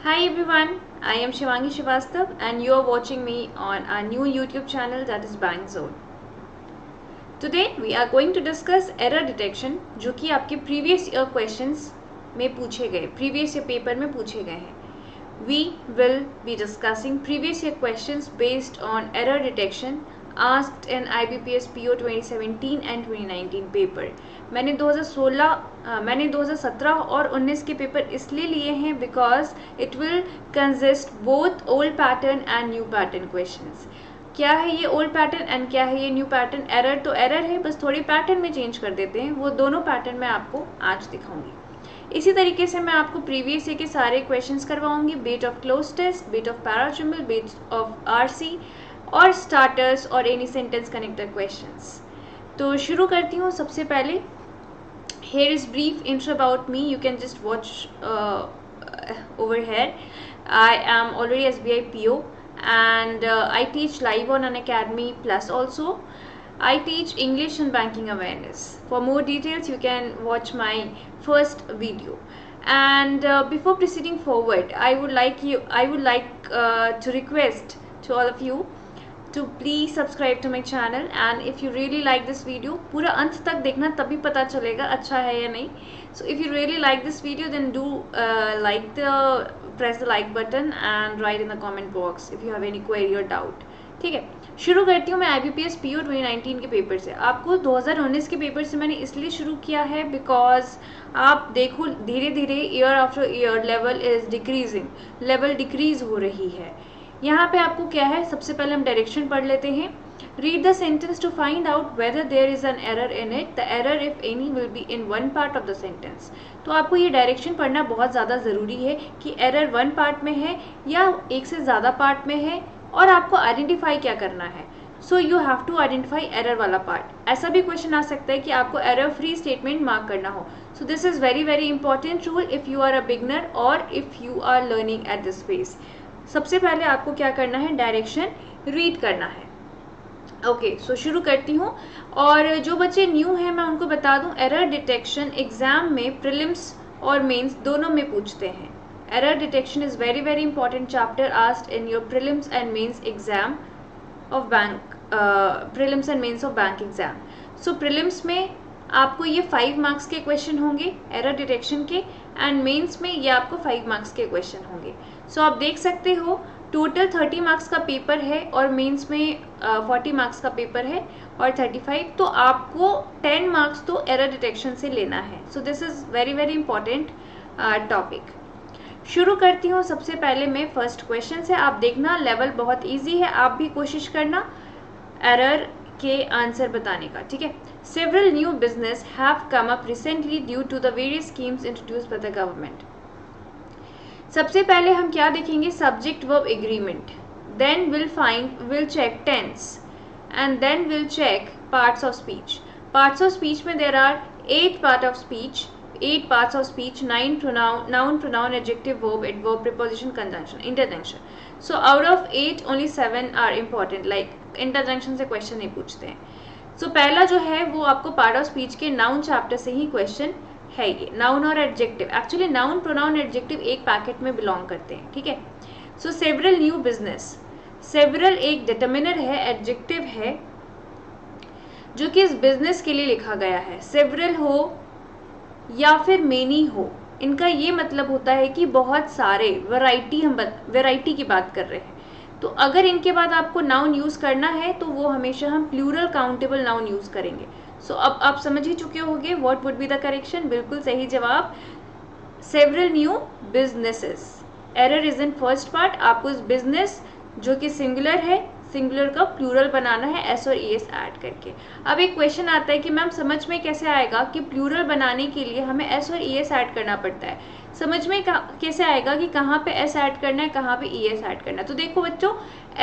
Hi everyone, I am Shivangi Srivastav and you are watching me on our new YouTube channel that is Bank Zone. Today we are going to discuss error detection जो कि आपके previous year questions में पूछे गए, previous year paper में पूछे गए हैं. We will be discussing previous year questions based on error detection asked in IBPS PO 2017 and 2019 paper. मैंने 2017 और 19 के पेपर इसलिए लिए हैं because it will consist both old pattern and new pattern questions. क्या है ये ओल्ड पैटर्न एंड क्या है ये न्यू पैटर्न? एरर तो एरर है, बस थोड़ी पैटर्न में चेंज कर देते हैं. वो दोनों पैटर्न मैं आपको आज दिखाऊंगी. इसी तरीके से मैं आपको प्रीवियस ईयर के सारे क्वेश्चंस करवाऊंगी, be it of cloze test, be it of parajumble, be it of RC और स्टार्टर्स और एनी सेंटेंस कनेक्टर क्वेश्चंस. तो शुरू करती हूँ. सबसे पहले here is brief intro about me. You can just watch over here. I am already SBI PO and I teach live on Unacademy Plus also. I teach English and banking awareness. For more details you can watch my first video. And before proceeding forward, I would like to request to all of you to please subscribe to my channel, and if you really like this video, पूरा अंत तक देखना, तभी पता चलेगा अच्छा है या नहीं. So if you really like this video, then do press the like button and write in the comment box if you have any query or doubt. ठीक है, शुरू करती हूँ मैं IBPS PO 2019 के पेपर से. आपको 2019 के पेपर से मैंने इसलिए शुरू किया है बिकॉज आप देखो धीरे धीरे year after year level is decreasing, level decrease हो रही है. यहाँ पे आपको क्या है, सबसे पहले हम डायरेक्शन पढ़ लेते हैं. Read the sentence to find out whether there is an error in it. The error if any will be in one part of the sentence. तो आपको ये डायरेक्शन पढ़ना बहुत ज़्यादा ज़रूरी है कि एरर वन पार्ट में है या एक से ज़्यादा पार्ट में है, और आपको आइडेंटिफाई क्या करना है. So you have to identify error वाला पार्ट. ऐसा भी क्वेश्चन आ सकता है कि आपको एरर फ्री स्टेटमेंट मार्क करना हो. So this is very very important rule if you are a beginner और if you are learning at this phase. सबसे पहले आपको क्या करना है, डायरेक्शन रीड करना है. ओके, सो शुरू करती हूँ. और जो बच्चे न्यू हैं मैं उनको बता दूँ, एरर डिटेक्शन एग्जाम में प्रीलिम्स और मेंस दोनों में पूछते हैं. Error detection is very very important chapter asked in your prelims and mains exam of bank, prelims and mains of bank exam. So prelims में आपको ये 5 मार्क्स के क्वेश्चन होंगे एरर डिटेक्शन के, एंड मेंस में ये आपको 5 मार्क्स के क्वेश्चन होंगे. सो आप देख सकते हो टोटल 30 मार्क्स का पेपर है और मेंस में 40 मार्क्स का पेपर है और 35. तो आपको 10 मार्क्स तो एरर डिटेक्शन से लेना है. सो this is very very important topic. शुरू करती हूँ. सबसे पहले मैं फर्स्ट क्वेश्चन से, आप देखना लेवल बहुत ईजी है, आप भी कोशिश करना एरर के आंसर बताने का. ठीक है. Several new business have come up recently due to the various schemes introduced by the government. सबसे पहले हम क्या देखेंगे, subject verb agreement, then will check tense and then will check parts of speech. Parts of speech में there are 8 part of speech, 8 parts of speech, 9 noun, pronoun, adjective, verb, adverb, preposition, conjunction, interjunction. So out of 8 only 7 are important. Like interjunction से question नहीं पूछते हैं. So पहला जो है वो आपको पार्ट ऑफ स्पीच के नाउन चैप्टर से ही क्वेश्चन है. ये नाउन और adjective, actually noun, pronoun, adjective एक पैकेट में बिलोंग करते हैं. ठीक है. सो सेवरल न्यू बिजनेस, सेवरल एक डिटर्मिनर है, एडजेक्टिव है जो कि इस बिजनेस के लिए लिखा गया है. सेवरल हो या फिर मेनी हो, इनका ये मतलब होता है कि बहुत सारे, वैरायटी, हम वैरायटी की बात कर रहे हैं. तो अगर इनके बाद आपको नाउन यूज़ करना है तो वो हमेशा हम प्लूरल काउंटेबल नाउन यूज़ करेंगे. सो अब आप समझ ही चुके होंगे what would be the correction. बिल्कुल सही जवाब, several new businesses. Error is in first part. आपको इस बिजनेस जो कि सिंगुलर है, सिंगुलर का प्लूरल बनाना है एस और एस ऐड करके. अब एक क्वेश्चन आता है कि मैम समझ में कैसे आएगा कि प्लूरल बनाने के लिए हमें एस और एस ऐड करना पड़ता है. समझ में कैसे आएगा कि कहाँ पे एस ऐड करना है, कहाँ पे एस ऐड करना है. तो देखो बच्चों,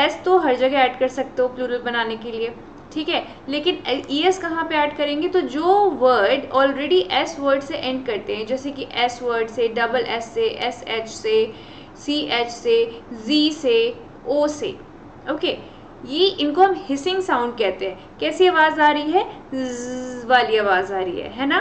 एस तो हर जगह ऐड कर सकते हो प्लूरल बनाने के लिए, ठीक है, लेकिन एस कहाँ पे ऐड करेंगे. तो जो वर्ड ऑलरेडी एस वर्ड से एंड करते हैं, जैसे कि एस वर्ड से, डबल एस से, एस एच से, सी एच से, जी से, ओ से. ओके, ये इनको हम हिसिंग साउंड कहते हैं. कैसी आवाज़ आ रही है, ज़ वाली आवाज़ आ रही है ना.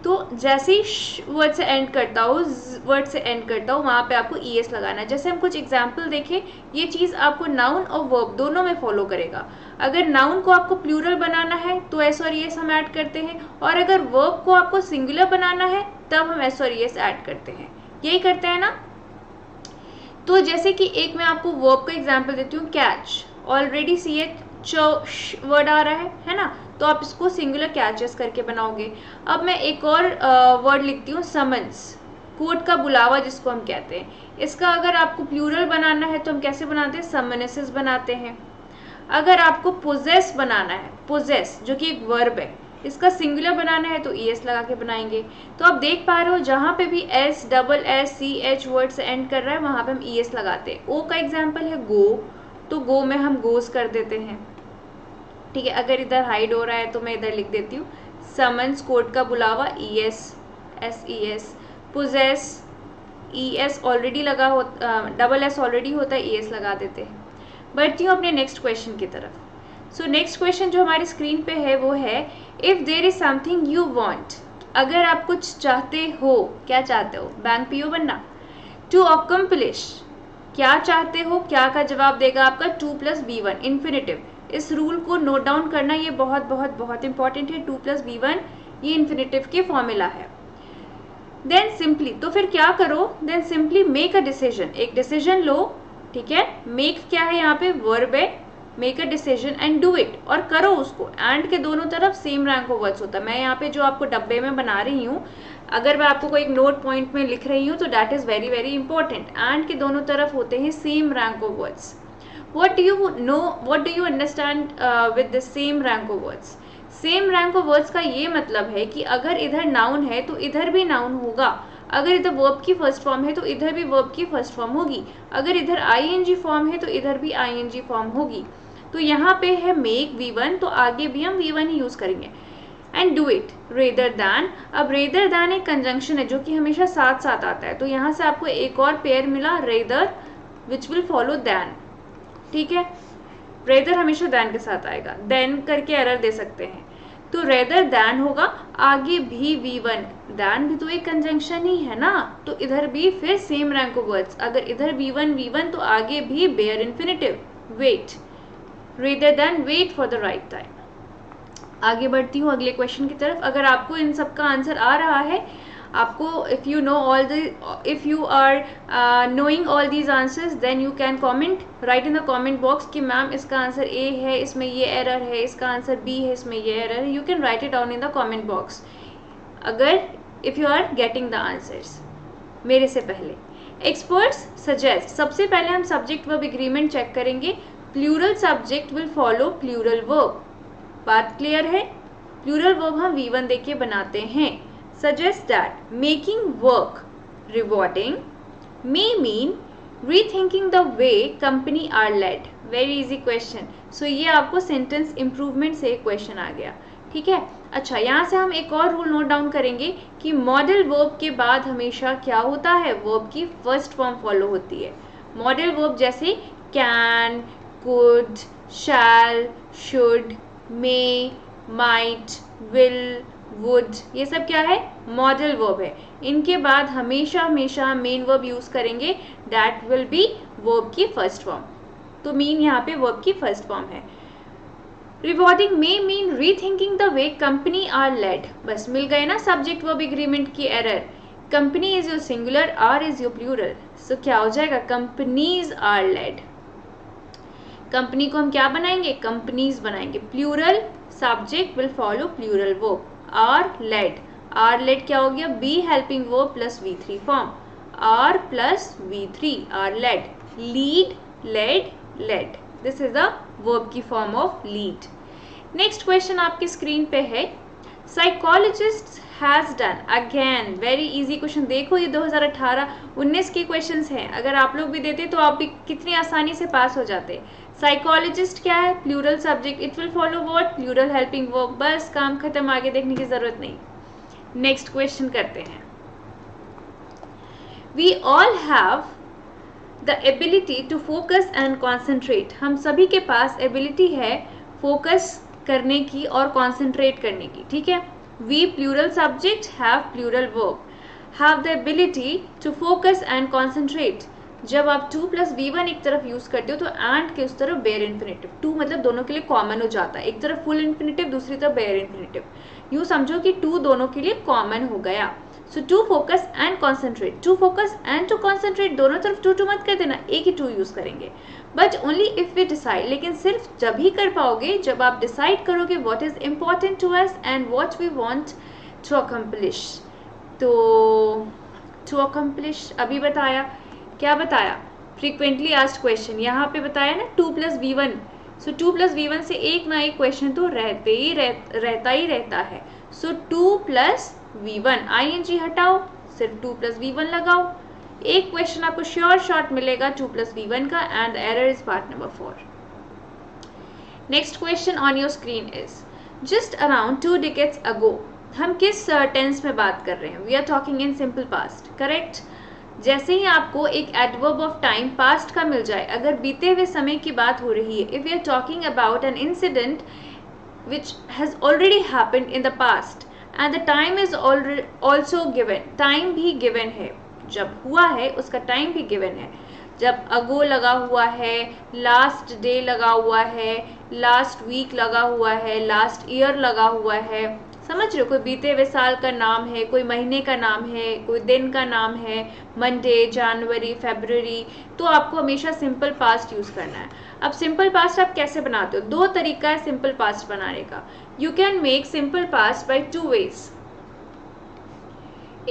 तो जैसे ही वर्ड से एंड करता हूँ, वहाँ पे आपको ES लगाना है। जैसे हम कुछ एग्जाम्पल देखें, ये चीज़ आपको नाउन और वर्ब दोनों में फॉलो करेगा। अगर नाउन को आपको प्लूरल बनाना है तो S और ES हम ऐड करते हैं, और अगर वर्ब को आपको सिंगुलर बनाना है तब हम S और ES ऐड करते हैं। यही करते हैं ना। तो जैसे कि एक मैं आपको वर्ब का एग्जाम्पल देती हूँ, कैच, ऑलरेडी CH वर्ड आ रहा है ना, तो आप इसको सिंगुलर कैचेस करके बनाओगे। अब मैं एक और वर्ड लिखती हूँ, समन्स, कोर्ट का बुलावा जिसको हम कहते हैं। इसका अगर आपको प्लूरल बनाना है तो हम कैसे बनाते हैं, समनेसेस बनाते हैं। अगर आपको पोजेस बनाना है, पोजेस जो कि एक वर्ब है, इसका सिंगुलर बनाना है तो ES लगा के बनाएंगे। तो आप देख पा रहे हो जहाँ पे भी SSSCH वर्ड से एंड कर रहा है वहाँ पे हम ES लगाते हैं। O का एग्जाम्पल है गो, तो गो में हम गोस कर देते हैं। ठीक है, अगर इधर हाइड हो रहा है तो मैं इधर लिख देती हूँ, समन्स, कोर्ट का बुलावा, ES SES, पोजेस ES ऑलरेडी लगा हो, SS ऑलरेडी होता है, ES लगा देते हैं। बढ़ती हूँ अपने नेक्स्ट क्वेश्चन की तरफ। सो नेक्स्ट क्वेश्चन जो हमारी स्क्रीन पे है वो है, if there is something you want, अगर आप कुछ चाहते हो, क्या चाहते हो, बैंक PO बनना, टू अकम्प्लिश, क्या चाहते हो, क्या का जवाब देगा आपका 2 + B1, इन्फिनेटिव। इस रूल को नोट डाउन करना, ये बहुत बहुत बहुत इंपॉर्टेंट है। 2 + B1 ये इन्फिनेटिव के फॉर्मूला है। देन सिंपली, तो फिर क्या करो, then simply make a decision, एक डिसीजन लो। ठीक है, मेक क्या है यहाँ पे, वर्ब है, make a decision and do it, और करो उसको। एंड के दोनों तरफ सेम रैंक ऑफ वर्ड्स होता है। मैं यहाँ पे जो आपको डब्बे में बना रही हूँ, अगर मैं आपको कोई एक नोट पॉइंट में लिख रही हूँ तो that is very very important. And के दोनों तरफ होते हैं same rank of words. what do you understand with the same rank of words? Same rank of words का ये मतलब है कि अगर इधर नाउन है तो इधर भी नाउन होगा, अगर इधर वर्ब की फर्स्ट फॉर्म है तो इधर भी वर्ब की फर्स्ट फॉर्म होगी, अगर इधर ING फॉर्म है तो इधर भी ING फॉर्म होगी। तो यहाँ पे है मेक V1, तो आगे भी हम V1 ही यूज करेंगे। And do it rather than, अब रेदर दैन एक कंजंक्शन है जो कि हमेशा साथ साथ आता है, तो यहाँ से आपको एक और पेयर मिला, rather which will follow than. ठीक है, रेदर हमेशा दैन के साथ आएगा, देन करके एरर दे सकते हैं, तो रेदर दैन होगा, आगे भी V1, दैन भी तो एक कंजंक्शन ही है ना, तो इधर भी फिर सेम रैंक ऑफ वर्ड्स, अगर इधर V1 तो आगे भी bare infinitive, wait, rather than wait for the right time. आगे बढ़ती हूँ अगले क्वेश्चन की तरफ। अगर आपको इन सब का आंसर आ रहा है, आपको if you are knowing all these answers, then you can comment, right in the comment box कि मैम इसका आंसर A है, इसमें ये एरर है, इसका आंसर B है, इसमें ये एरर है। You can write it down in the comment box अगर if you are getting the answers मेरे से पहले। एक्सपर्ट्स सजेस्ट, सबसे पहले हम सब्जेक्ट वर्ब एग्रीमेंट चेक करेंगे। Plural subject will follow plural verb, बात क्लियर है। प्लूरल वर्ब हम V1 देके बनाते हैं। Suggest that making work rewarding may mean rethinking the way company are led. Very easy question. So ये आपको sentence improvement से एक question आ गया। ठीक है, अच्छा यहाँ से हम एक और रूल नोट डाउन करेंगे कि मॉडल वर्ब के बाद हमेशा क्या होता है, वर्ब की फर्स्ट फॉर्म फॉलो होती है। मॉडल वर्ब जैसे can, could, shall, should, may, might, will, would, ये सब क्या है, मॉडल वर्ब है। इनके बाद हमेशा हमेशा मेन वर्ब यूज करेंगे, दैट विल बी वर्ब की फर्स्ट फॉर्म। तो मीन यहाँ पे वर्ब की फर्स्ट फॉर्म है। Rewarding may mean rethinking the way company are led, बस मिल गए ना सब्जेक्ट वर्ब एग्रीमेंट की error. Company is your singular, are is your plural, so क्या हो जाएगा, कंपनीज आर लेड। कंपनी को हम क्या बनाएंगे, कंपनीज बनाएंगे। Plural subject will follow plural verb, are led, are led क्या हो गया, be helping verb plus V3 form, are plus V3, are led, lead, led, led, this is the verb की form of lead. Next question आपकी screen पे है, psychologist has done, again very easy question. देखो ये 2018-19 के questions हैं, अगर आप लोग भी देते तो आप भी कितनी आसानी से पास हो जाते। साइकोलॉजिस्ट क्या है, plural subject, it will follow what, plural helping verb, बस काम खत्म, आगे देखने की जरूरत नहीं। नेक्स्ट क्वेश्चन करते हैं। We all have the ability to focus and concentrate, हम सभी के पास एबिलिटी है फोकस करने की और कॉन्सेंट्रेट करने की। ठीक है, we plural subject have plural verb, have the ability to focus and concentrate. जब आप 2 + V1 एक तरफ यूज करते हो तो एंड के उस तरफ बेयर इन्फिनेटिव, 2 मतलब दोनों के लिए कॉमन हो जाता है, एक तरफ फुल इन्फिनेटिव दूसरी तरफ बेयर इन्फिनेटिव, यूँ समझो कि 2 दोनों के लिए कॉमन हो गया। So to focus and concentrate, to focus and to concentrate, दोनों तरफ टू मत कर देना, एक ही टू यूज करेंगे, but only if we decide, लेकिन सिर्फ जब ही कर पाओगे जब आप डिसाइड करोगे what is important to us and what we want to accomplish. तो टू अकम्प्लिश अभी बताया, क्या बताया, फ्रीक्वेंटली आस्क्ड क्वेश्चन, यहाँ पे बताया ना 2 + V1, सो 2 + V1 से एक ना एक क्वेश्चन तो रहता ही रहता है। सो 2 + V1, ING हटाओ, सिर्फ 2 + V1 लगाओ, एक क्वेश्चन आपको श्योर शॉर्ट मिलेगा 2 + V1 का, and error is part number 4। Next question on your screen is, just around 2 decades ago, हम किस टेंस में बात कर रहे हैं, we are talking in simple past, correct. जैसे ही आपको एक एडवर्ब ऑफ टाइम पास्ट का मिल जाए, अगर बीते हुए समय की बात हो रही है, if we are talking about an incident which has already happened in the past and the time is also given, time भी गिवन है, जब हुआ है उसका टाइम भी गिवन है, जब अगो लगा हुआ है, लास्ट डे लगा हुआ है, लास्ट वीक लगा हुआ है, लास्ट ईयर लगा हुआ है, समझ रहे हो, कोई बीते हुए साल का नाम है, कोई महीने का नाम है, कोई दिन का नाम है, मंडे, जनवरी, फरवरी, तो आपको हमेशा सिंपल पास्ट यूज करना है। अब सिंपल पास्ट आप कैसे बनाते हो, 2 तरीका है सिंपल पास्ट बनाने का। You can make simple past by 2 ways।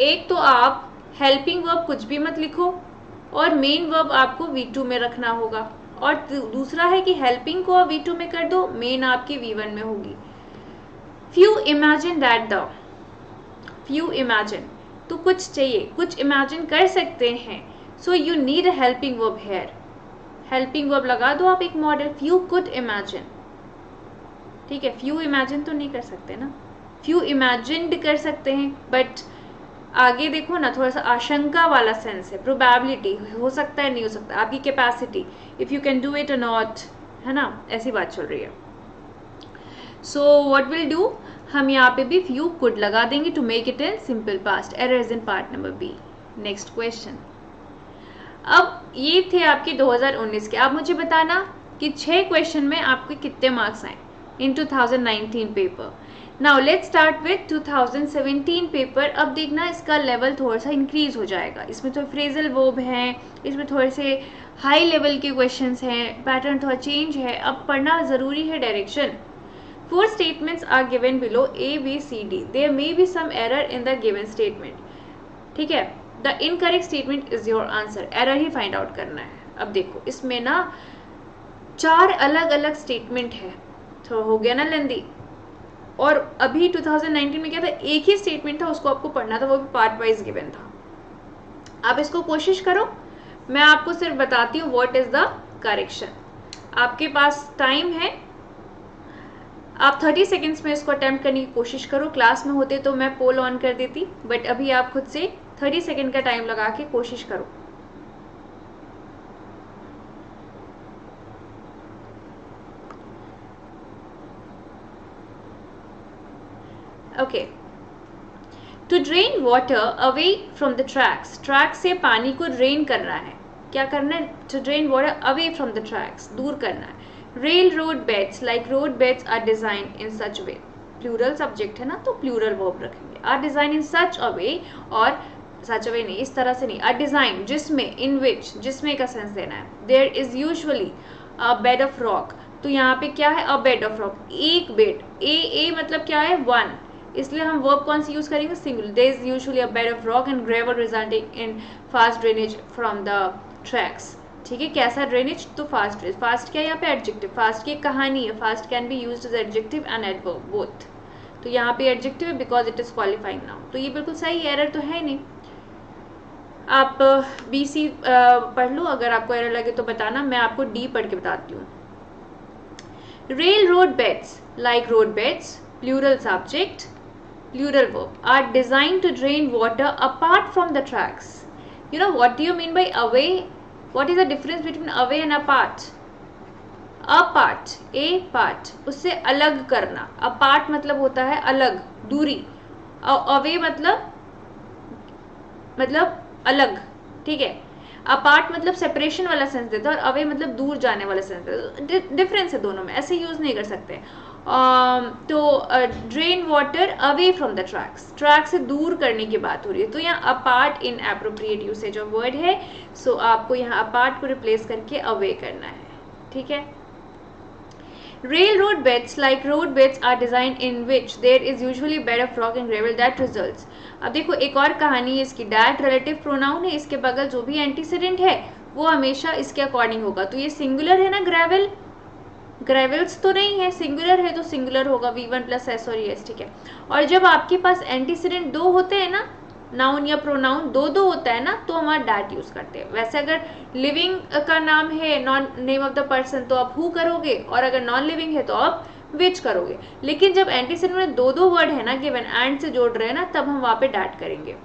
एक तो आप हेल्पिंग वर्ब कुछ भी मत लिखो और मेन वर्ब आपको V2 में रखना होगा, और दूसरा है कि हेल्पिंग को V2 में कर दो, मेन आपकी V1 में होगी। few imagine that the, few imagine तो कुछ चाहिए, कुछ इमेजिन कर सकते हैं, so you need a helping verb here, helping verb लगा दो आप एक मॉडल, few could imagine, ठीक है, few imagine तो नहीं कर सकते ना, few imagined कर सकते हैं, बट आगे देखो ना, थोड़ा सा आशंका वाला सेंस है, प्रोबेबिलिटी, हो सकता है नहीं हो सकता, आपकी capacity, if you can do it और नॉट, है ना, ऐसी बात चल रही है। सो व्हाट विल डू, हम यहाँ पे भी few could लगा देंगे to make it in simple past, error is in part number B. Next question, अब ये थे आपके 2019 के, आप मुझे बताना कि 6 क्वेश्चन में आपके कितने मार्क्स आए इन 2019 paper. Now let's start with 2017 paper. अब देखना इसका लेवल थोड़ा सा इंक्रीज हो जाएगा, इसमें तो फ्रेजल वर्ब हैं, इसमें थोड़े से हाई लेवल के क्वेश्चंस हैं, पैटर्न थोड़ा चेंज है, अब पढ़ना ज़रूरी है direction. 4 statements are given below A, B, C, D. There may be some error in the given statement. ठीक है, the incorrect statement is your answer. Error he find out करना है। अब देखो इसमें ना 4 अलग अलग स्टेटमेंट है, तो हो गया ना लेंदी, और अभी 2019 में क्या था, एक ही स्टेटमेंट था, उसको आपको पढ़ना था, वो भी पार्ट वाइज गिवन था। आप इसको कोशिश करो, मैं आपको सिर्फ बताती हूँ व्हाट इज द करेक्शन। आपके पास टाइम है, आप 30 सेकेंड्स में इसको अटेम्प्ट करने की कोशिश करो, क्लास में होते तो मैं पोल ऑन कर देती, बट अभी आप खुद से 30 सेकेंड का टाइम लगा के कोशिश करो। Okay, to drain water away from the tracks, track से पानी को ड्रेन करना है, क्या करना है, to drain water away from the tracks, दूर करना है। Railroad beds, like road beds are designed in such a way, plural subject है ना, तो plural verb रखेंगे, are designed in such a way, और such a way नहीं, इस तरह से नहीं, are designed जिसमें, in which, जिसमें का सेंस देना है, there is usually a bed of rock, तो यहाँ पे क्या है, a bed of rock, एक बेड, a मतलब क्या है, 1, इसलिए हम verb कौन सी यूज करेंगे, singular, there is usually a bed of rock and gravel resulting in fast drainage from the tracks। ठीक है, कैसा ड्रेनेज, तो फास्ट ड्रेनेज, फास्ट क्या है यहाँ पे, एडजेक्टिव, फास्ट की कहानी है, fast can be used as adjective and adverb both, तो यहाँ पे एडजेक्टिव है because it is qualifying noun, तो ये बिल्कुल सही, एरर तो है नहीं। आप BC पढ़ लो, अगर आपको एरर लगे तो बताना, मैं आपको D पढ़ के बताती हूँ। Rail road beds, like road beds, plural subject, plural verb, are design to drain water apart from the tracks. You know what do you mean by away, What is the difference between away and apart? Apart, a part, उससे अलग करना, apart मतलब होता है अलग, दूरी, away मतलब अलग, ठीक है। अपार्ट मतलब सेपरेशन वाला सेंस देता है और अवे मतलब दूर जाने वाला सेंस देता है, डिफरेंस है दोनों में, ऐसे यूज नहीं कर सकते। तो drain water away from the tracks, track से दूर करने की बात हो रही है, तो यहाँ apart in appropriate usage of word है, सो आपको यहाँ अपार्ट को रिप्लेस करके अवे करना है, ठीक है। Railroad beds, like road beds, are designed in which there is usually bed of rock and gravel that results. अब देखो एक और कहानी है इसकी, डैट रिलेटिव प्रोनाउन है, इसके बगल जो भी एंटीसीडेंट है वो हमेशा इसके अकॉर्डिंग होगा। तो ये सिंगुलर है ना, ग्रेवल, ग्रेवल्स तो नहीं है, सिंगुलर है तो सिंगुलर होगा, V1 प्लस एस और एस, ठीक है। और जब आपके पास एंटीसीडेंट दो होते हैं ना, नाउन या प्रोनाउन दो होता है ना, तो हमारा डैट यूज करते हैं। वैसे अगर लिविंग का नाम है, non name of the person, तो आप हु करोगे, और अगर नॉन लिविंग है तो आप विच करोगे। लेकिन जब एंटीसीडेंट में दो वर्ड है ना, गिवन एंड से जोड़ रहे हैं ना, तब हम वहां पे डैट करेंगे।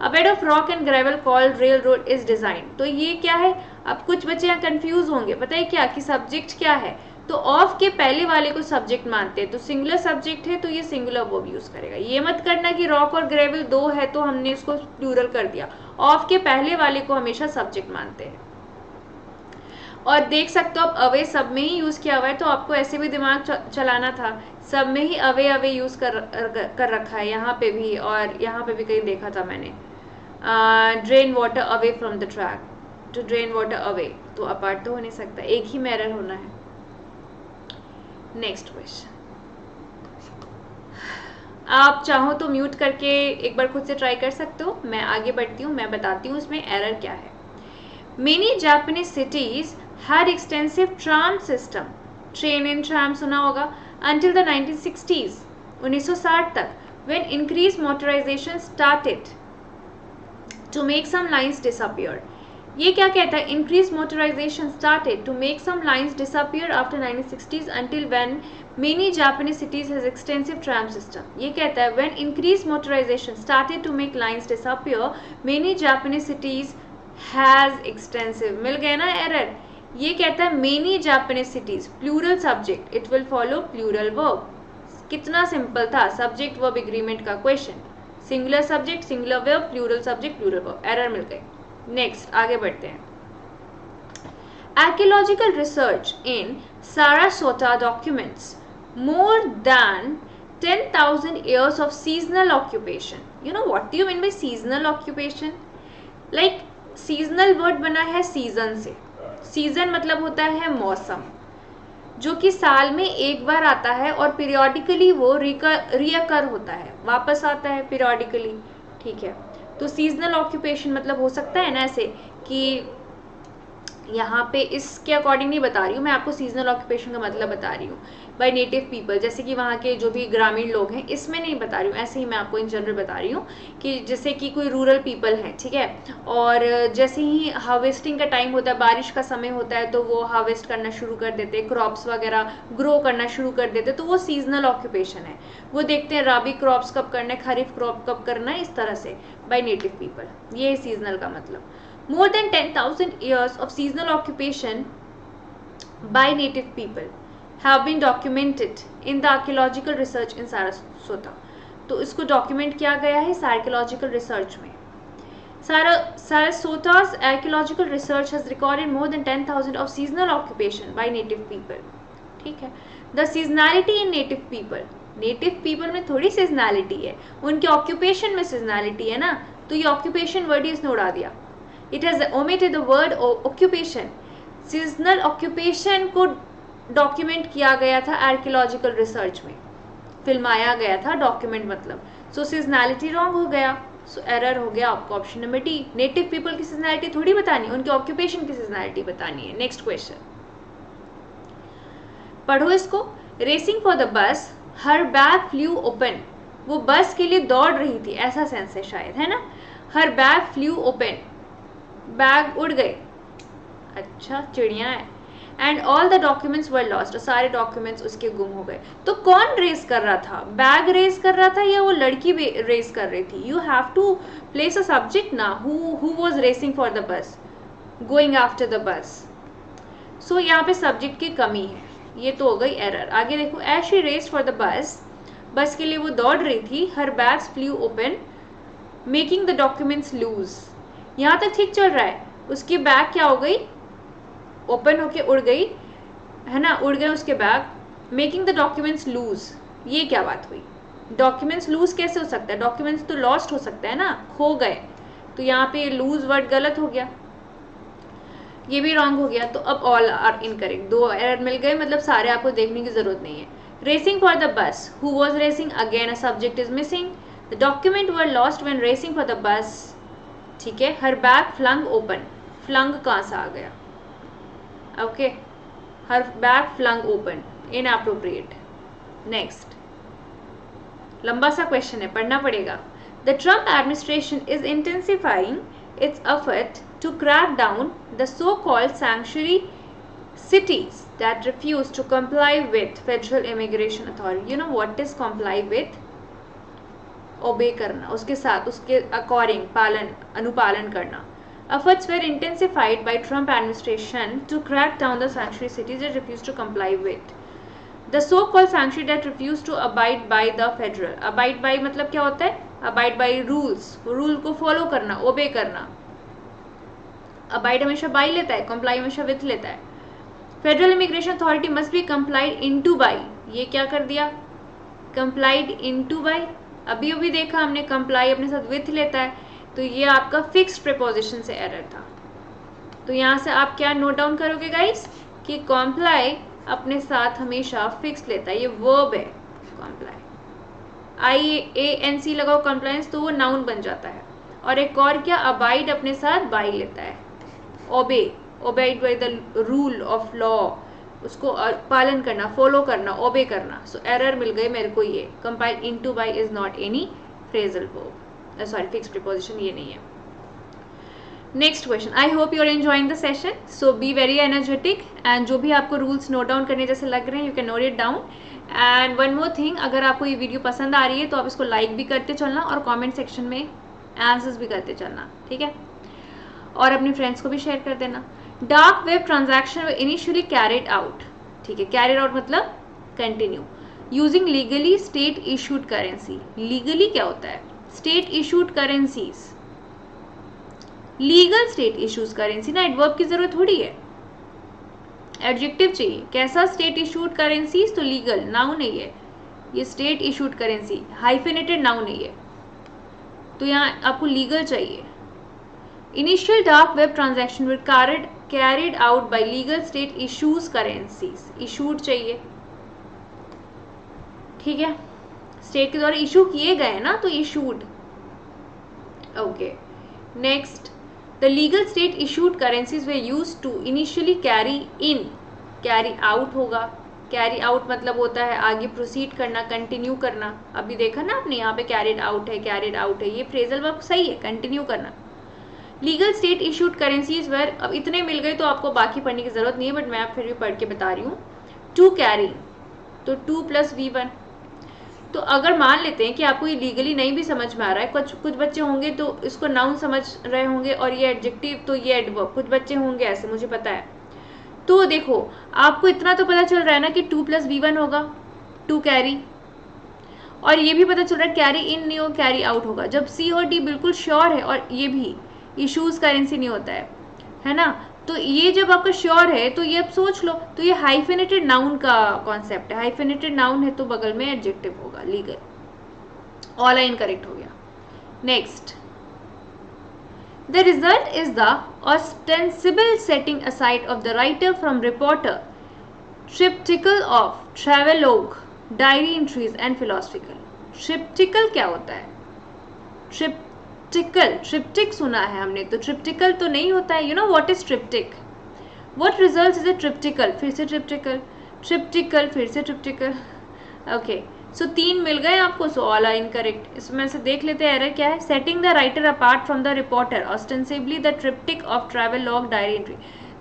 A bed of rock and gravel called rail road is design, तो ये क्या है, अब कुछ बच्चे यहाँ कंफ्यूज होंगे, पता है क्या कि सब्जेक्ट क्या है, तो ऑफ के पहले वाले को सब्जेक्ट मानते हैं, तो सिंगुलर सब्जेक्ट है तो ये सिंगुलर वर्ब यूज करेगा। ये मत करना कि रॉक और ग्रेवल दो है तो हमने इसको प्लूरल कर दिया, ऑफ के पहले वाले को हमेशा सब्जेक्ट मानते हैं। और देख सकते हो आप अवे सब में ही यूज किया हुआ है, तो आपको ऐसे भी दिमाग चलाना था, सब में ही अवे यूज कर रखा है, यहाँ पे भी और यहाँ पे भी कहीं देखा था मैंने। Drain water away from the track, to drain water away, तो अपार्ट तो हो नहीं सकता, एक ही में एरर होना है। नेक्स्ट क्वेश्चन, आप चाहो तो म्यूट करके एक बार खुद से ट्राई कर सकते हो, मैं आगे बढ़ती हूँ, मैं बताती हूँ इसमें एरर क्या है। Many Japanese cities had extensive tram system, train and tram सुना होगा, अंटिल द 1960s, 1960 तक, when increase motorization started to make some lines disappear. ये क्या कहता है, increase motorization started to make some lines disappear after 1960s until when many Japanese cities has extensive tram system। ये कहता है when increased motorization started to make lines disappear, many Japanese cities has extensive, मिल गया ना error. ये कहता है many Japanese cities, plural subject, it will follow plural verb। कितना simple था, सब्जेक्ट वर्ब एग्रीमेंट का question, singular subject singular verb, plural subject plural verb, error मिल गई। नेक्स्ट आगे बढ़ते हैं। Archaeological research in Sarasota documents more than 10,000 years of seasonal occupation। You know what do you mean by seasonal occupation? Like seasonal word बना है season से, season मतलब होता है मौसम, जो कि साल में एक बार आता है और पीरियोडिकली वो रियकर होता है, वापस आता है पीरियोडिकली, ठीक है। तो सीजनल ऑक्यूपेशन मतलब हो सकता है ना ऐसे कि यहाँ पे इसके अकॉर्डिंग नहीं बता रही हूँ मैं आपको, सीजनल ऑक्यूपेशन का मतलब बता रही हूँ बाय नेटिव पीपल, जैसे कि वहाँ के जो भी ग्रामीण लोग हैं, इसमें नहीं बता रही हूँ, ऐसे ही मैं आपको इन जनरल बता रही हूँ कि जैसे कि कोई रूरल पीपल है, ठीक है, और जैसे ही हार्वेस्टिंग का टाइम होता है, बारिश का समय होता है, तो वो हार्वेस्ट करना शुरू कर देते हैं, क्रॉप्स वगैरह ग्रो करना शुरू कर देते हैं, तो वो सीजनल ऑक्यूपेशन है। वो देखते हैं राबी क्रॉप्स कब करना है, खरीफ क्रॉप कब करना है, इस तरह से बाय नेटिव पीपल, ये है सीजनल का मतलब। More than 10,000 years of seasonal occupation by native people have been documented in the archaeological research in Sarasota। तो इसको डॉक्यूमेंट किया गया है इस आर्कियोलॉजिकल रिसर्च में। Sarasota's archaeological research has recorded more than 10,000 of seasonal occupation by native people। ठीक है, the seasonality in native people, native people में थोड़ी सीजनैलिटी है, उनके ऑक्यूपेशन में सीजनैलिटी है ना, तो ये ऑक्यूपेशन वर्ड ही इसने उड़ा दिया। It has omitted the word occupation। Seasonal occupation को डॉक्यूमेंट किया गया था आर्कियोलॉजिकल रिसर्च में, फिल्माया गया था, डॉक्यूमेंट मतलब, सो सीजनैलिटी रॉन्ग हो गया, सो एरर हो गया आपको option number D. Native people की सीजनैलिटी थोड़ी बतानी, उनके ऑक्यूपेशन की सीजनैलिटी बतानी है। नेक्स्ट क्वेश्चन पढ़ो इसको। रेसिंग फॉर द बस, हर बैग फ्लू ओपन, वो बस के लिए दौड़ रही थी, ऐसा सेंस है शायद, है ना। हर बैग फ्लू ओपन, बैग उड़ गए, अच्छा चिड़िया है। And all the documents were lost, सारे डॉक्यूमेंट्स उसके गुम हो गए। तो कौन रेस कर रहा था, बैग रेस कर रहा था या वो लड़की रेस कर रही थी? You have to place a subject ना, who was racing for the bus, going after the bus. So यहाँ पे सब्जेक्ट की कमी है, ये तो हो गई एरर। आगे देखो, as she raced for the bus bus के लिए वो दौड़ रही थी. Her bags flew open making the documents loose. यहाँ तक ठीक चल रहा है. उसकी बैग क्या हो गई, ओपन होके उड़ गई, है ना, उड़ गए उसके bag. Making the documents loose, ये क्या बात हुई. डॉक्यूमेंट्स लूज कैसे हो सकता है, डॉक्यूमेंट्स तो लॉस्ट हो सकता है ना, खो गए. तो यहाँ पे लूज वर्ड गलत हो गया, ये भी रॉन्ग हो गया. तो अब ऑल आर इनकरेक्ट, 2 एरर मिल गए, मतलब सारे आपको देखने की जरूरत नहीं है. Racing for the bus, who was racing, again a subject is missing. The documents were lost when racing for the bus. ठीक है. Her bag flung open, flung कहाँ से आ गया. Okay, her bag flung open, inappropriate. Next, लंबा सा question है, पढ़ना पड़ेगा. The Trump administration is intensifying its effort to crack down the so-called sanctuary cities that refuse to comply with federal immigration authority. You know what is comply with? Obey करना, उसके साथ, उसके according, पालन, अनुपालन करना. Efforts were intensified by Trump administration to crack down the sanctuary cities that refuse to comply with the so-called sanctuary that refuse to abide by the federal. Abide by मतलब क्या होता है, अबाइड बाई रूल्स, रूल को follow करना, ओबे करना. Abide हमेशा by लेता है, कंप्लाई हमेशा विथ लेता है. Federal immigration authority must be complied into by, ये क्या कर दिया, कंप्लाइड इनटू बाई. अभी अभी देखा हमने, कंप्लाई अपने साथ विथ लेता है, तो ये आपका फिक्स्ड प्रीपोजिशन से एरर था. तो यहाँ से आप क्या नोट डाउन करोगे गाइस, कि कंप्लाई अपने साथ हमेशा फिक्स लेता है, ये वर्ब है कंप्लाई. IANC लगाओ कंप्लायंस, तो वो नाउन बन जाता है. और एक और क्या, अबाइड अपने साथ बाई लेता है, obey, obeyed by the rule of law, उसको पालन करना, फॉलो करना, ओबे करना. सो एरर मिल गए मेरे को ये, compile into by is not any phrasal verb, sorry fixed preposition ये नहीं है. Next question. I hope you are enjoying the session, so be very energetic, and जो भी आपको रूल्स नोट डाउन करने जैसे लग रहे हैं, you can note it down. And one more thing, अगर आपको ये वीडियो पसंद आ रही है तो आप इसको लाइक भी करते चलना और कमेंट सेक्शन में आंसर्स भी करते चलना, ठीक है. और अपने फ्रेंड्स को भी शेयर कर देना. Dark web transaction initially carried out, ठीक है, कैरिड आउट मतलब continue, using legally state issued currency. Legally क्या होता है, state issued currencies, legal state issues currency ना, एडवर्ब की जरूरत थोड़ी है, एडजेक्टिव चाहिए. कैसा, स्टेट इशूड करेंसीज, तो लीगल नाउन नहीं है ये, state issued currency hyphenated noun नहीं है, तो यहाँ आपको लीगल चाहिए. Initial dark web transaction will carried out by legal state issues currencies, issued चाहिए, ठीक है, स्टेट के द्वारा इशू किए गए ना, तो issued. Okay, next, the legal state issued currencies were used to initially carry in, carry out होगा, carry out मतलब होता है आगे प्रोसीड करना, कंटिन्यू करना. अभी देखा ना आपने, यहाँ पे carried out है, carried out है, ये फ्रेजल वर्ब सही है, कंटिन्यू करना. Legal state issued currencies were, अब इतने मिल गए तो आपको बाकी पढ़ने की जरूरत नहीं है, बट मैं आप फिर भी पढ़ के बता रही हूँ. टू कैरी, तो 2 + V1. तो अगर मान लेते हैं कि आपको ये लीगली नहीं भी समझ में आ रहा है, कुछ बच्चे होंगे तो इसको नाउन समझ रहे होंगे और ये एडजेक्टिव तो ये एडवर्ब, कुछ बच्चे होंगे ऐसे, मुझे पता है. तो देखो आपको इतना तो पता चल रहा है ना कि 2 + V1 होगा, 2 कैरी, और ये भी पता चल रहा है कैरी इन नहीं हो, कैरी आउट होगा. जब C और D बिल्कुल श्योर है, और ये भी इशूज करेंसी नहीं होता है ना, तो ये जब आपका श्योर है तो ये अब सोच लो, तो ये हाइफिनेटेड नाउन का कॉन्सेप्ट है. हाइफिनेटेड नाउन है तो बगल में एडजेक्टिव होगा, लीगल. ऑल इनकरेक्ट हो गया. Next, the result is the ostensible setting aside of the writer from reporter, triptical of travelogue, diary entries and philosophical. Triptical क्या होता है, ट्रिप्टिक सुना है हमने, तो ट्रिप्टिकल तो नहीं होता है. You know what is triptych, what results is a triptical, फिर से ट्रिप्टिकल, ट्रिप्टिकल फिर से ट्रिप्टिकल. ओके, सो 3 मिल गए आपको, सो ऑल आर इनकरेक्ट. इसमें से देख लेते हैं एरर क्या है. Setting the writer apart from the reporter, ostensibly the triptych of travel log, diary entry.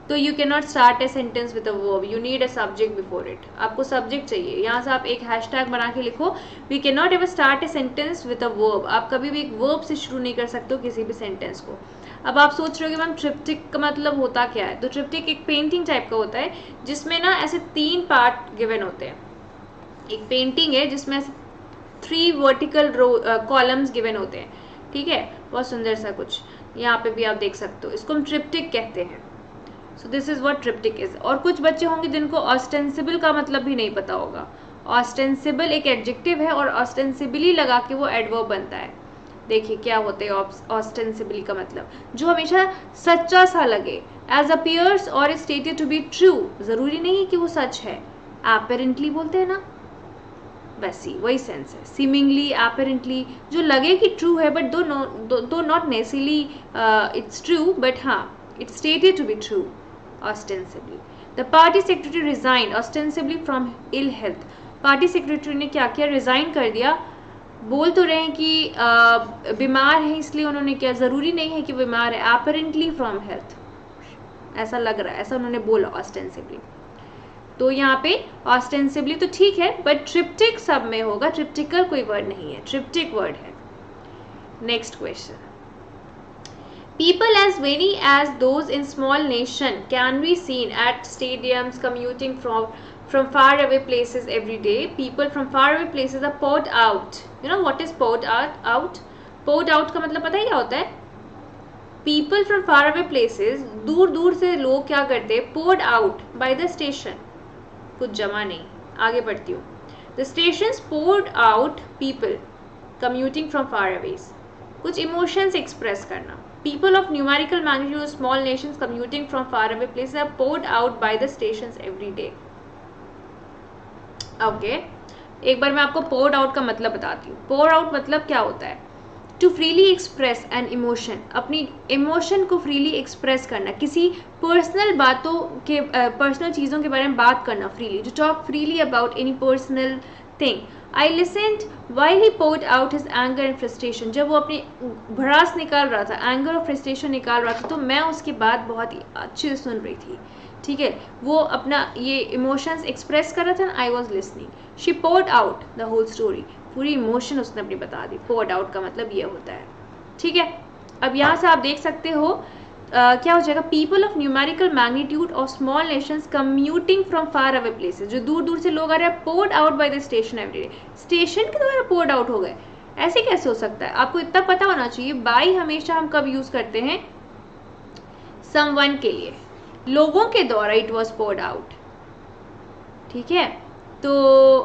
तो you can not start a sentence with a verb, you need a subject before it. आपको subject चाहिए. यहाँ से आप एक hashtag बना के लिखो, we can not ever start a sentence with a verb. आप कभी भी एक वर्ब से शुरू नहीं कर सकते हो किसी भी सेंटेंस को. अब आप सोच रहे हो कि मैम ट्रिप्टिक का मतलब होता क्या है, तो ट्रिप्टिक एक पेंटिंग टाइप का होता है जिसमें ना ऐसे 3 पार्ट गिवन होते हैं. एक पेंटिंग है जिसमें ऐसे 3 वर्टिकल कॉलम्स गिवन होते हैं, ठीक है, बहुत सुंदर सा कुछ यहाँ पे भी आप देख सकते हो, इसको हम ट्रिप्टिक कहते हैं। So this is what triptych is. और कुछ बच्चे होंगे जिनको ऑस्टेंसिबल का मतलब भी नहीं पता होगा। ऑस्टेंसिबल एक एडजेक्टिव है और ऑस्टेंसिबली लगा के वो एडवर्ब बनता है। देखिए क्या होता है ऑस्टेंसिबली का मतलब, जो हमेशा सच्चा सा लगे, एज अपीयर्स और स्टेटेड टू बी ट्रू, जरूरी नहीं है कि वो सच है। एपेरेंटली बोलते हैं ना, वैसी वही सेंस है। सीमिंगली, एपेरेंटली, जो लगे कि ट्रू है but though not necessarily it's true, but हाँ it's stated to be true. Ostensibly the party secretary resign ostensibly from ill health. Party secretary ने क्या किया, रिजाइन कर दिया। बोल तो रहे हैं कि बीमार है इसलिए उन्होंने किया, जरूरी नहीं है कि बीमार है, एपेरेंटली फ्रॉम हेल्थ, ऐसा लग रहा है, ऐसा उन्होंने बोला ऑस्टेंसिबली। तो यहाँ पे ऑस्टेंसिबली तो ठीक है, बट ट्रिप्टिक सब में होगा, ट्रिप्टिकल कोई वर्ड नहीं है, ट्रिप्टिक वर्ड है। Next question, people as many as those in small nation can be seen at stadiums commuting from far away places every day. People from far away places are poured out. You know what is poured out? Poured out का मतलब पता है क्या होता है? People from far away places, दूर दूर से लोग क्या करते हैं, poured out by the station, कुछ जमा नहीं, आगे बढ़ती हूँ। The stations poured out people commuting from far away, कुछ emotions express करना। People of numerical magnitude, small nations commuting from far away places are poured out by the stations every day. Okay, एक बार मैं आपको poured out का मतलब बताती हूँ। pour out मतलब क्या होता है, to freely express an emotion, अपनी emotion को freely express करना, किसी personal बातों के personal चीज़ों के बारे में बात करना freely, to talk freely about any personal thing. I listened while he poured out his anger and frustration. जब वो अपनी भड़ास निकाल रहा था, anger और frustration निकाल रहा था, तो मैं उसकी बात बहुत ही अच्छे से सुन रही थी, ठीक है, वो अपना ये emotions express कर रहा था, I was listening. She poured out the whole story. पूरी emotion उसने अपनी बता दी। poured out का मतलब ये होता है, ठीक है। अब यहाँ से आप देख सकते हो क्या हो जाएगा, पीपल ऑफ न्यूमेरिकल मैग्नीट्यूड और small nations commuting from far away places, जो दूर दूर से लोग आ रहे हैं, poured out by the station every day, station के द्वारा पोर्ड आउट हो गए, ऐसे कैसे हो सकता है? आपको इतना पता होना चाहिए, बाय हमेशा हम कब यूज करते हैं, समवन के लिए, लोगों के द्वारा इट वॉज पोर्ड आउट, ठीक है। तो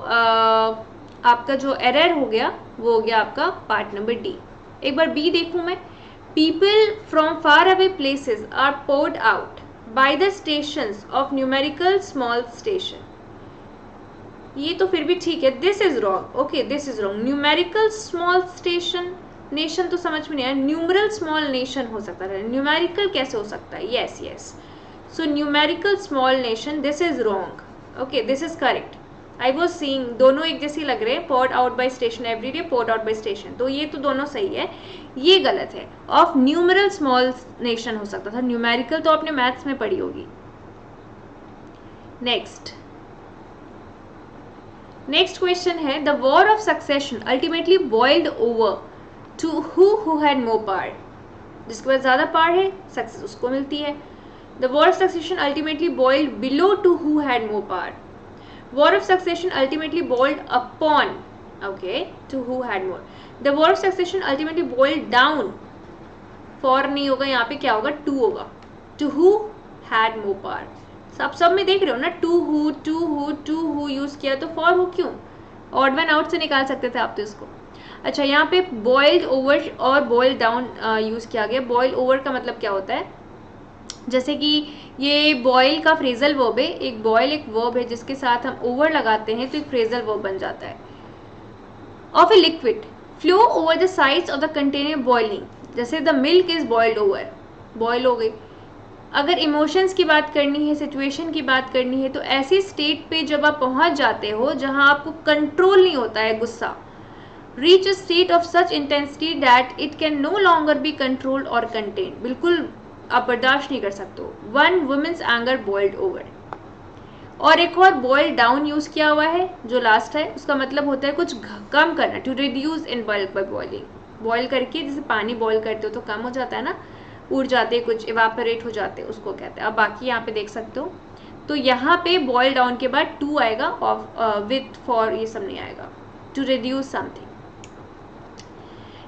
आपका जो एरर हो गया वो हो गया आपका पार्ट नंबर डी। एक बार बी देखूं मैं, people from far away places are poured out by the stations of numerical small station. ये तो फिर भी ठीक है, this is wrong, okay, this is wrong. numerical small station, nation तो समझ में नहीं आया, numeral small nation हो सकता है, numerical कैसे हो सकता है, yes yes, so numerical small nation, this is wrong, okay, this is correct. I was seeing दोनों एक जैसे लग रहे हैं, poured out by station every day, poured out by station, तो ये तो दोनों सही है, ये गलत है। ऑफ न्यूमरल स्मॉल नेशन हो सकता था, न्यूमेरिकल तो आपने मैथ्स में पढ़ी होगी। नेक्स्ट क्वेश्चन है, the war of succession ultimately boiled over to who had more power, जिसके पास ज्यादा पावर है सक्सेस उसको मिलती है। The war of succession ultimately boiled below to who had more power, war of succession ultimately boiled upon, okay, to who had more. The war of succession ultimately boiled down, for नहीं होगा यहाँ पे, क्या होगा, to होगा, to who had more power. सब में देख रहे हो ना, to who यूज किया, तो for who क्यों, odd one out से निकाल सकते थे आप तो इसको। अच्छा, यहाँ पे boiled over और boiled down यूज किया गया। boil over का मतलब क्या होता है, जैसे कि ये बॉयल का फ्रेजल वर्ब है, एक बॉयल एक वर्ब है जिसके साथ हम ओवर लगाते हैं तो एक फ्रेजल वर्ब बन जाता है। Of a liquid flow over the sides of the container boiling, जैसे the milk is boiled over, boil हो गई। अगर इमोशंस की बात करनी है, सिचुएशन की बात करनी है, तो ऐसी स्टेट पे जब आप पहुंच जाते हो जहां आपको कंट्रोल नहीं होता है गुस्सा, reach a state of such intensity that it can no longer be controlled और कंटेन, बिल्कुल आप बर्दाश्त नहीं कर सकते हो। One women's anger boiled over. और एक और बॉइल्ड डाउन यूज किया हुआ है जो लास्ट है, उसका मतलब होता है कुछ कम करना, to reduce in bulk by boiling, boil करके, जैसे पानी बॉयल करते हो तो कम हो जाता है ना, उड़ जाते, कुछ इवापोरेट हो जाते, उसको कहते हैं। अब बाकी यहाँ पे देख सकते हो, तो यहाँ पे बॉइल डाउन के बाद टू आएगा, ऑफ विथ फॉर ये सब नहीं आएगा, to reduce something.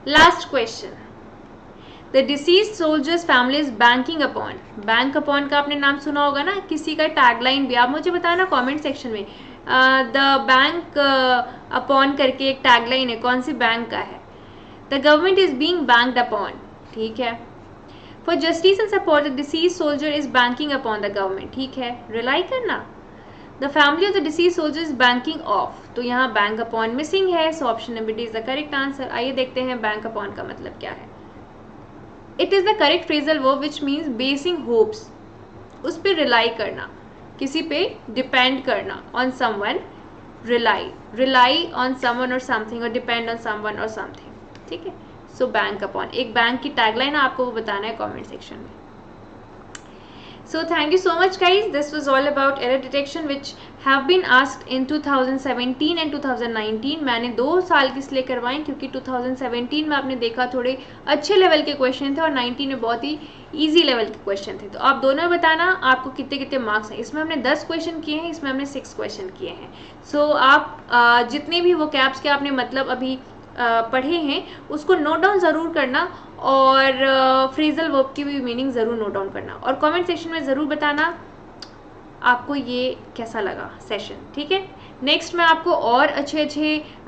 Last question. The deceased soldier's family is banking upon. Bank upon का आपने नाम सुना होगा ना, किसी का टैगलाइन भी आप मुझे बताना कमेंट सेक्शन में. द बैंक अपॉन करके एक टैगलाइन है, कौन सी बैंक का है? The government is being banked upon. ठीक है. For justice and support the disease soldier is banking upon the government. ठीक है, रिलाई करना. The family of the disease soldier is banking of. तो यहाँ बैंक अपॉन मिसिंग है, so option number D is the correct answer. आइए देखते हैं bank upon का मतलब क्या है. It is the correct phrasal verb which means basin hopes. उस पर रिलाई करना, किसी पे डिपेंड करना. On someone, rely on someone और समथिंग, और डिपेंड ऑन समवन और समथिंग. ठीक है. सो बैंक अपॉन एक बैंक की टैगलाइन आपको वो बताना है कमेंट सेक्शन में. So thank you so much guys. This was all about error detection which have been asked in 2017 and 2019. मैंने 2 साल की इसलिए करवाएं क्योंकि 2017 में आपने देखा थोड़े अच्छे लेवल के क्वेश्चन थे और 19 में बहुत ही इजी लेवल के क्वेश्चन थे. तो आप दोनों में बताना आपको कितने कितने मार्क्स हैं. इसमें हमने 10 क्वेश्चन किए हैं, इसमें हमने 6 क्वेश्चन किए हैं. सो आप जितने भी वो कैप्स के आपने मतलब अभी पढ़े हैं उसको नोट डाउन ज़रूर करना और फ्रेजल वर्ब की भी मीनिंग ज़रूर नोट डाउन करना और कमेंट सेक्शन में ज़रूर बताना आपको ये कैसा लगा सेशन. ठीक है. नेक्स्ट मैं आपको और अच्छे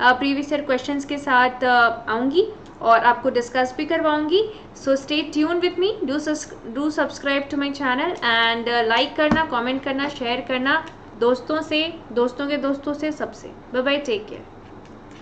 प्रीवियस ईयर क्वेश्चंस के साथ आऊँगी और आपको डिस्कस भी करवाऊँगी. So stay tune with me. Do subscribe to my channel and like करना, कॉमेंट करना, शेयर करना दोस्तों से, दोस्तों के दोस्तों से, सबसे. Bye bye, take care.